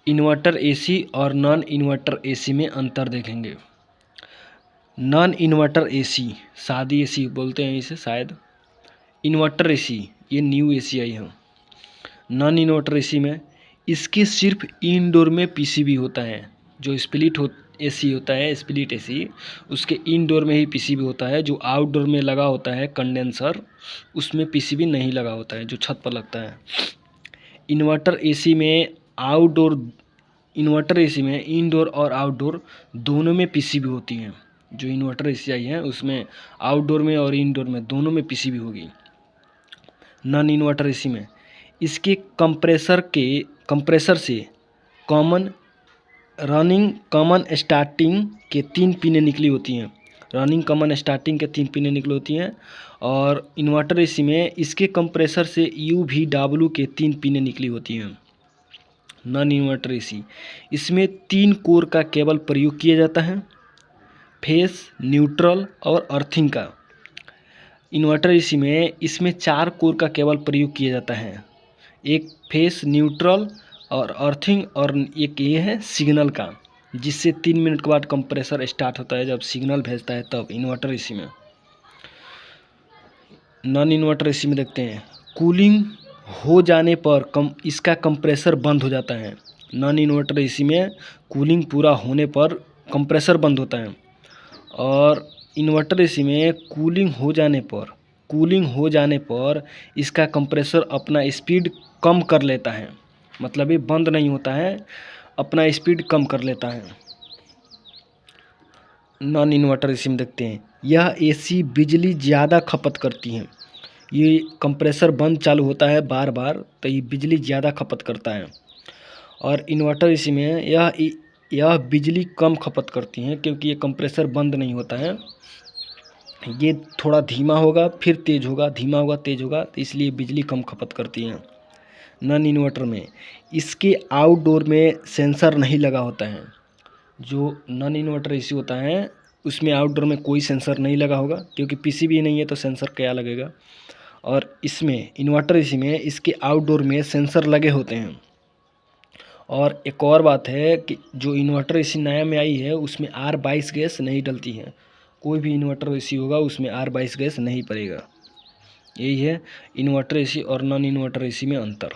Inverter AC और non inverter AC में अंतर देखेंगे। नॉन इन्वर्टर एसी, सादी एसी बोलते हैं इसे शायद। इन्वर्टर एसी ये न्यू एसी आई है। नॉन इन्वर्टर एसी में इसके सिर्फ इनडोर में पीसीबी होता है। जो एसी होता है, स्प्लिट एसी, उसके इनडोर में ही पीसीबी होता है। जो आउटडोर में लगा होता है कंडेंसर, उसमें पीसीबी नहीं लगा होता है, जो छत पर लगता है। इन्वर्टर एसी में इनडोर और आउटडोर दोनों में पीसीबी होती हैं। जो इन्वर्टर एसी आई है उसमें आउटडोर में और इनडोर में दोनों में पीसीबी होगी। नॉन इन्वर्टर एसी में इसके कंप्रेसर से कॉमन स्टार्टिंग के 3 पिनें निकली होती हैं। और इन्वर्टर एसी में इसके कंप्रेसर से UVW के 3 पिनें निकली होती हैं। नॉन इन्वर्टर एसी इसमें 3 कोर का केबल प्रयोग किया जाता है, फेस, न्यूट्रल और अर्थिंग का। इन्वर्टर एसी में इसमें 4 कोर का केबल प्रयोग किया जाता है, एक फेस, न्यूट्रल और अर्थिंग, और एक ये है सिग्नल का, जिससे 3 मिनट के बाद कंप्रेसर स्टार्ट होता है जब सिग्नल भेजता है तब। इन्वर्टर एसी में नॉन इन्वर्टर एसी में देखते हैं कूलिंग हो जाने पर इसका कंप्रेसर बंद हो जाता है। नॉन इन्वर्टर एसी में कूलिंग पूरा होने पर कंप्रेसर बंद होता है। और इन्वर्टर एसी में कूलिंग हो जाने पर इसका कंप्रेसर अपना स्पीड कम कर लेता है। मतलब ये बंद नहीं होता है, अपना स्पीड कम कर लेता है। नॉन इन्वर्टर एसी में देखते हैं यह एसी बिजली ज़्यादा खपत करती है। ये कंप्रेसर बंद चालू होता है बार बार, तो ये बिजली ज़्यादा खपत करता है। और इन्वर्टर एसी में यह बिजली कम खपत करती हैं, क्योंकि ये कंप्रेसर बंद नहीं होता है। ये थोड़ा धीमा होगा फिर तेज़ होगा, धीमा होगा तेज़ होगा, तो इसलिए बिजली कम खपत करती हैं। नॉन इन्वर्टर में इसके आउटडोर में सेंसर नहीं लगा होता है। जो नॉन इन्वर्टर एसी होता है उसमें आउटडोर में कोई सेंसर नहीं लगा होगा, क्योंकि पीसीबी नहीं है तो सेंसर क्या लगेगा। और इसमें इन्वर्टर एसी में इसके आउटडोर में सेंसर लगे होते हैं। और एक और बात है कि जो इन्वर्टर एसी नया में आई है उसमें R22 गैस नहीं डलती है। कोई भी इन्वर्टर एसी होगा उसमें R22 गैस नहीं पड़ेगा। यही है इन्वर्टर एसी और नॉन इन्वर्टर एसी में अंतर।